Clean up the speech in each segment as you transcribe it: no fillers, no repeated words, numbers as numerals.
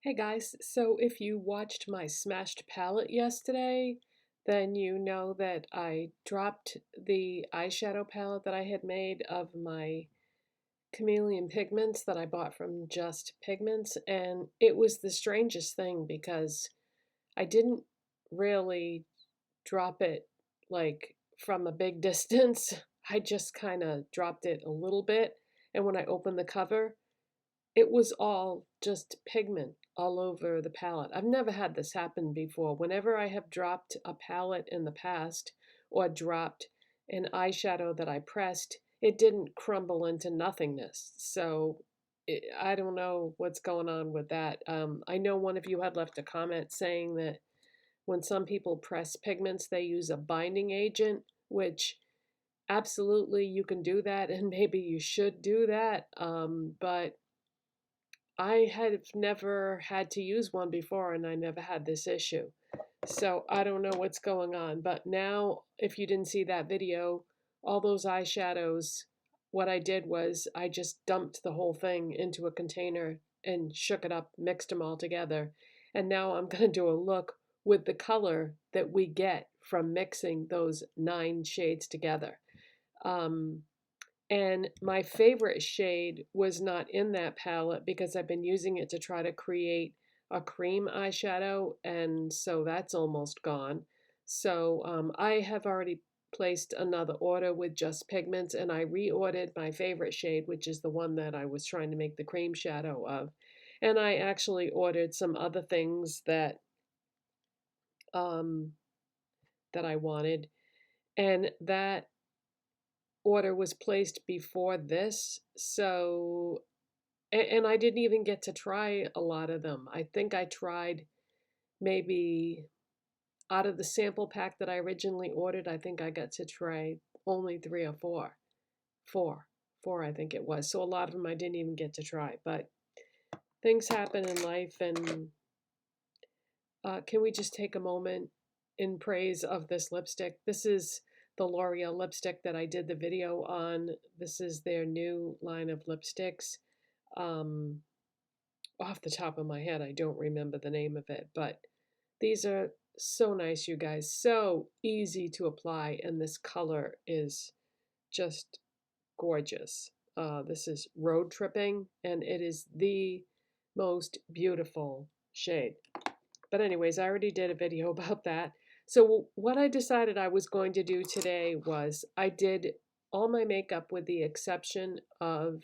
Hey guys, so if you watched my smashed palette yesterday, then you know that I dropped the eyeshadow palette that I had made of my chameleon pigments that I bought from Just Pigments, and it was the strangest thing because I didn't really drop it like from a big distance. I just kind of dropped it a little bit, and when I opened the cover, it was all just pigment all over the palette. I've never had this happen before. Whenever I have dropped a palette in the past or dropped an eyeshadow that I pressed, it didn't crumble into nothingness. So I don't know what's going on with that. I know one of you had left a comment saying that when some people press pigments, they use a binding agent, which absolutely you can do that and maybe you should do that. But I have never had to use one before and I never had this issue. So I don't know what's going on. But now, if you didn't see that video, all those eyeshadows, what I did was I just dumped the whole thing into a container and shook it up, mixed them all together. And now I'm going to do a look with the color that we get from mixing those 9 shades together. Um, and my favorite shade was not in that palette because I've been using it to try to create a cream eyeshadow, and so that's almost gone. So I have already placed another order with Just Pigments, and I reordered my favorite shade, which is the one that I was trying to make the cream shadow of. And I actually ordered some other things um, that I wanted, and that order was placed before this. So and I didn't even get to try a lot of them. I think I tried maybe out of the sample pack that I originally ordered, I think I got to try only 3 or 4. Four. Four, I think it was. So a lot of them I didn't even get to try. But things happen in life, and can we just take a moment in praise of this lipstick? This is the L'Oreal lipstick that I did the video on. This is their new line of lipsticks. Um, Off the top of my head, I don't remember the name of it, but these are so nice, you guys. So easy to apply, and this color is just gorgeous. This is Road Tripping, and it is the most beautiful shade. But anyways, I already did a video about that. So what I decided I was going to do today was I did all my makeup with the exception of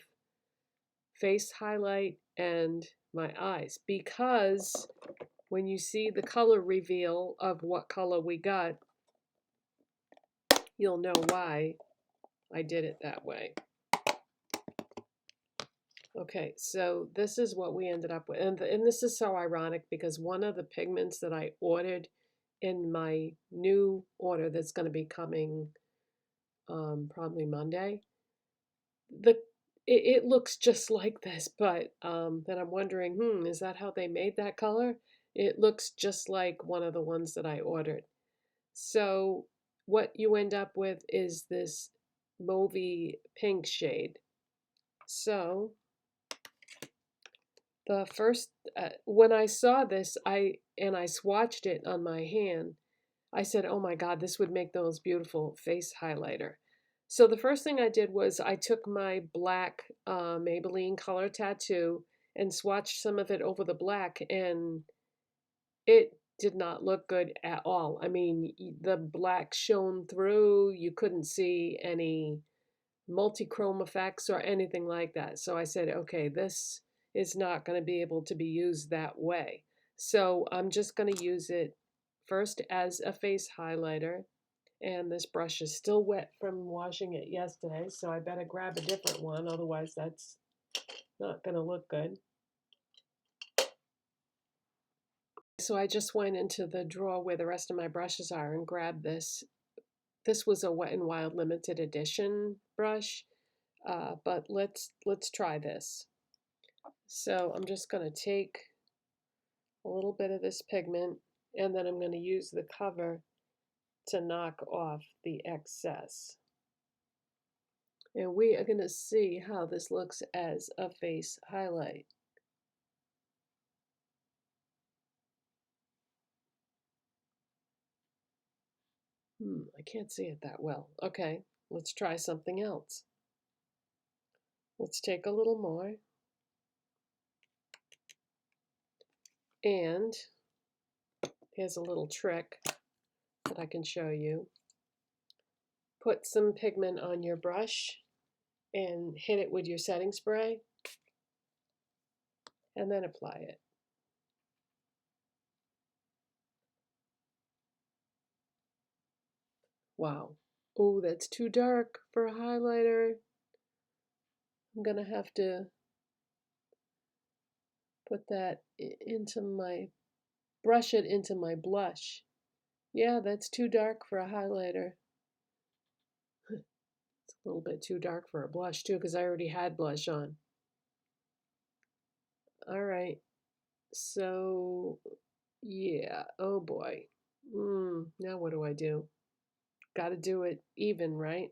face highlight and my eyes, because when you see the color reveal of what color we got, you'll know why I did it that way. Okay, so this is what we ended up with. And this is so ironic because one of the pigments that I ordered in my new order that's going to be coming probably Monday, it looks just like this, but then I'm wondering, is that how they made that color? It looks just like one of the ones that I ordered. So what you end up with is this mauvey pink shade. So the first, when I saw this, I swatched it on my hand, I said, oh my God, this would make those beautiful face highlighter. So the first thing I did was I took my black Maybelline color tattoo and swatched some of it over the black, and it did not look good at all. I mean, the black shone through. You couldn't see any multi-chrome effects or anything like that. So I said, okay, this is not going to be able to be used that way. So I'm just going to use it first as a face highlighter. And this brush is still wet from washing it yesterday, so I better grab a different one, otherwise that's not going to look good. So I just went into the drawer where the rest of my brushes are and grabbed this. This was a Wet n Wild limited edition brush, but let's try this. So I'm just going to take a little bit of this pigment, and then I'm going to use the cover to knock off the excess. And we are going to see how this looks as a face highlight. I can't see it that well. Okay, let's try something else. Let's take a little more. And here's a little trick that I can show you. Put some pigment on your brush and hit it with your setting spray, and then apply it. Wow. Oh, that's too dark for a highlighter. I'm gonna have to put that into my, brush it into my blush. Yeah, that's too dark for a highlighter. It's a little bit too dark for a blush too, because I already had blush on. All right, so yeah, oh boy. Now what do I do? Gotta do it even, right?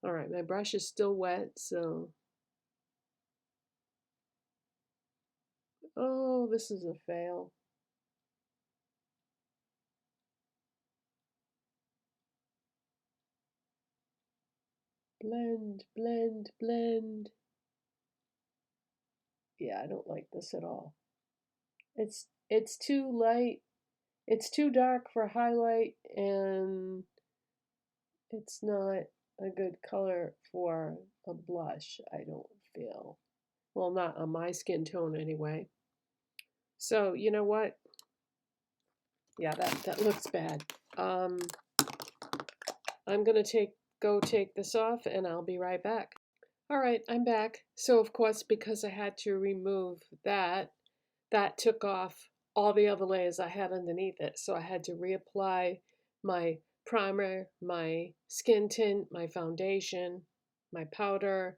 All right, my brush is still wet, so. Oh, this is a fail. Blend, blend, blend. Yeah, I don't like this at all. It's too light. It's too dark for highlight, and it's not a good color for a blush, I don't feel. Well, not on my skin tone anyway. So, you know what? Yeah, that looks bad. I'm gonna go take this off, and I'll be right back. All right, I'm back. So of course, because I had to remove that, that took off all the other layers I had underneath it. So I had to reapply my primer, my skin tint, my foundation, my powder,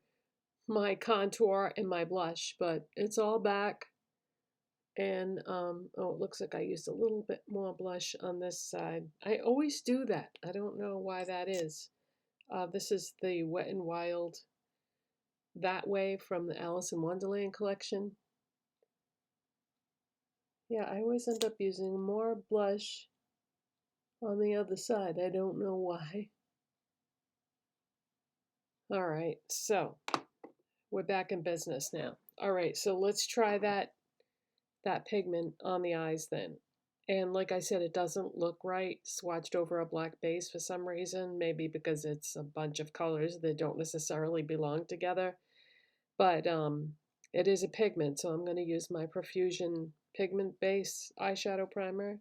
my contour, and my blush. But it's all back. And oh, it looks like I used a little bit more blush on this side. I always do that. I don't know why that is. This is the Wet n Wild That Way from the Alice in Wonderland collection. Yeah, I always end up using more blush on the other side. I don't know why. All right, so we're back in business now. All right, so let's try that pigment on the eyes then. And like I said, it doesn't look right swatched over a black base for some reason, maybe because it's a bunch of colors that don't necessarily belong together. But it is a pigment, so I'm going to use my Profusion Pigment Base eyeshadow primer.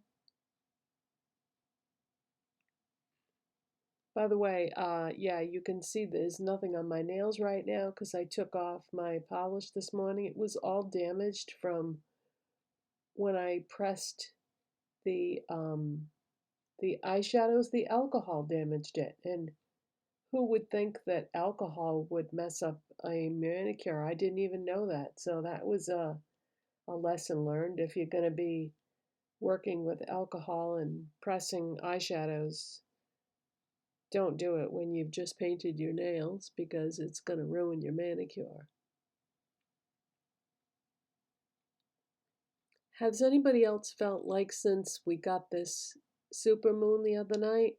By the way, yeah, you can see there's nothing on my nails right now because I took off my polish this morning. It was all damaged from when I pressed the eyeshadows. The alcohol damaged it, and who would think that alcohol would mess up a manicure? I didn't even know that. So that was a lesson learned. If you're going to be working with alcohol and pressing eyeshadows, don't do it when you've just painted your nails because it's going to ruin your manicure. Has anybody else felt like since we got this super moon the other night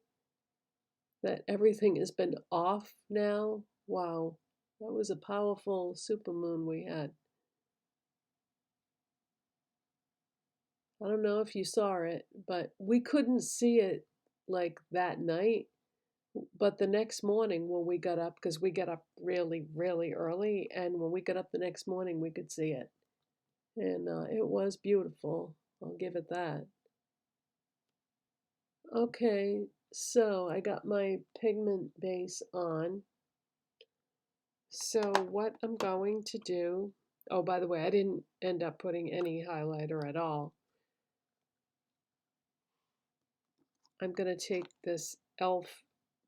that everything has been off now? Wow, that was a powerful super moon we had. I don't know if you saw it, but we couldn't see it like that night. But the next morning when we got up, because we got up really, really early, and when we got up the next morning, we could see it. And it was beautiful. I'll give it that. Okay, so I got my pigment base on. So what I'm going to do, oh, by the way, I didn't end up putting any highlighter at all. I'm going to take this e.l.f.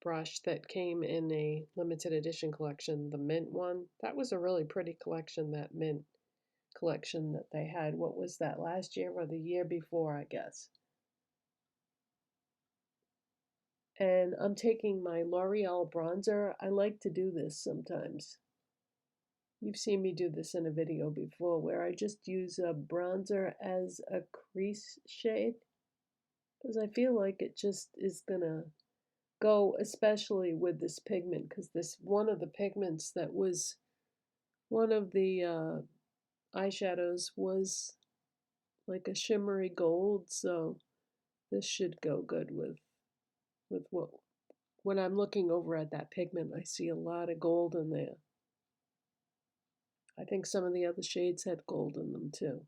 brush that came in a limited edition collection, the Mint one. That was a really pretty collection, that Mint collection that they had. What was that, last year or the year before, I guess? And I'm taking my L'Oreal bronzer. I like to do this sometimes. You've seen me do this in a video before where I just use a bronzer as a crease shade. because I feel like it just is gonna go, especially with this pigment, because this one of the pigments that was one of the eyeshadows was like a shimmery gold, so this should go good with what when I'm looking over at that pigment, I see a lot of gold in there. I think some of the other shades had gold in them too.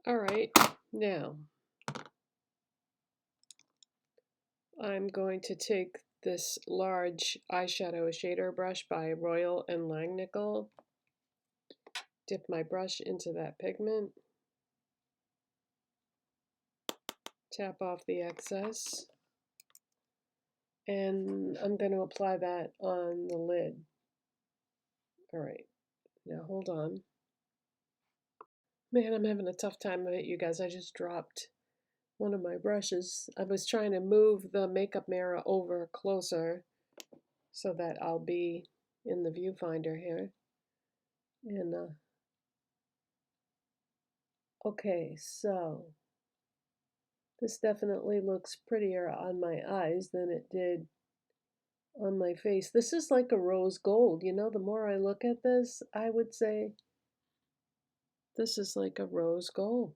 All right, now I'm going to take this large eyeshadow shader brush by Royal and Langnickel, dip my brush into that pigment, tap off the excess, and I'm going to apply that on the lid. All right, now hold on. Man, I'm having a tough time with it, you guys. I just dropped one of my brushes. I was trying to move the makeup mirror over closer so that I'll be in the viewfinder here. And okay, so this definitely looks prettier on my eyes than it did on my face. This is like a rose gold, you know, the more I look at this, I would say this is like a rose gold.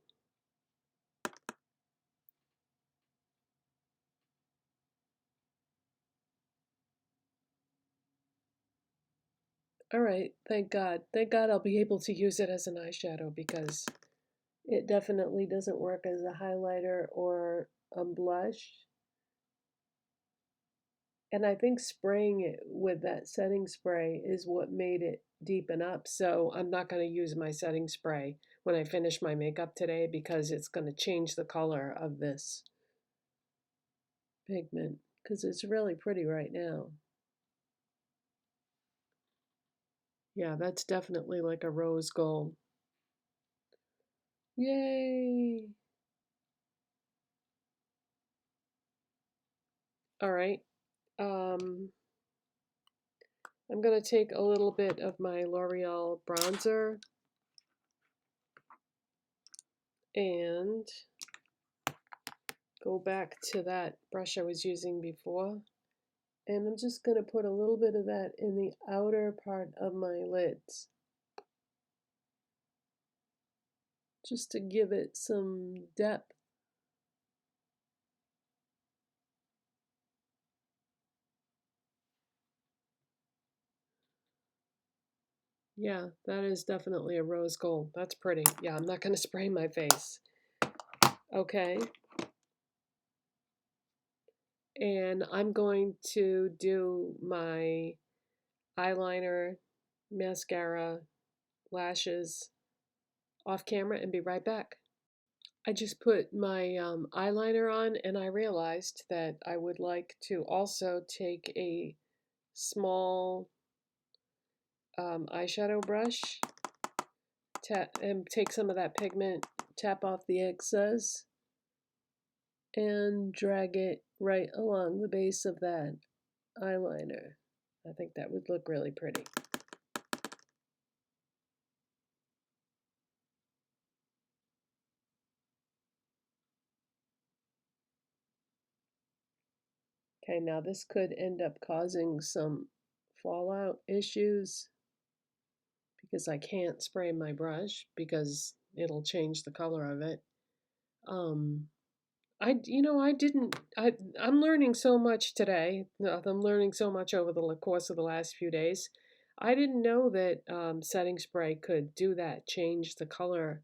All right, thank God. Thank God I'll be able to use it as an eyeshadow because it definitely doesn't work as a highlighter or a blush. And I think spraying it with that setting spray is what made it deepen up. So I'm not going to use my setting spray when I finish my makeup today because it's going to change the color of this pigment because it's really pretty right now. Yeah, that's definitely like a rose gold. Yay! All right. Um, I'm going to take a little bit of my L'Oreal bronzer and go back to that brush I was using before. And I'm just going to put a little bit of that in the outer part of my lids, just to give it some depth. Yeah, that is definitely a rose gold. That's pretty. Yeah, I'm not going to spray my face. Okay. And I'm going to do my eyeliner, mascara, lashes off camera and be right back. I just put my eyeliner on and I realized that I would like to also take a small eyeshadow brush and take some of that pigment, tap off the excess, and drag it right along the base of that eyeliner. I think that would look really pretty. Okay, now this could end up causing some fallout issues because I can't spray my brush because it'll change the color of it. I didn't, I'm learning so much today. I'm learning so much over the course of the last few days. I didn't know that setting spray could do that, change the color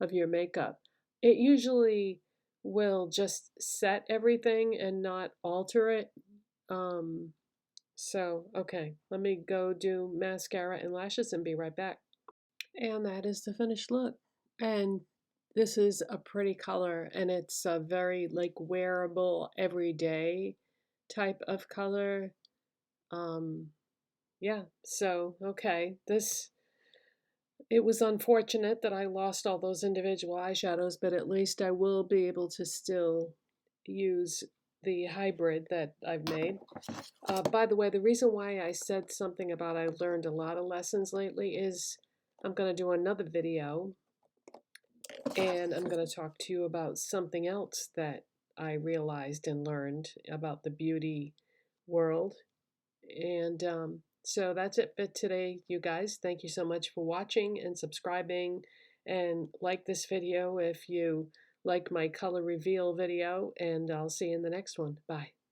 of your makeup. It usually will just set everything and not alter it. Um, okay, let me go do mascara and lashes and be right back. And that is the finished look. And this is a pretty color, and it's a very like wearable, everyday type of color. Um, yeah, so okay, it was unfortunate that I lost all those individual eyeshadows, but at least I will be able to still use the hybrid that I've made. By the way, the reason why I said something about I learned a lot of lessons lately is I'm going to do another video and I'm going to talk to you about something else that I realized and learned about the beauty world. And so that's it for today, you guys. Thank you so much for watching and subscribing, and like this video if you like my color reveal video, and I'll see you in the next one. Bye.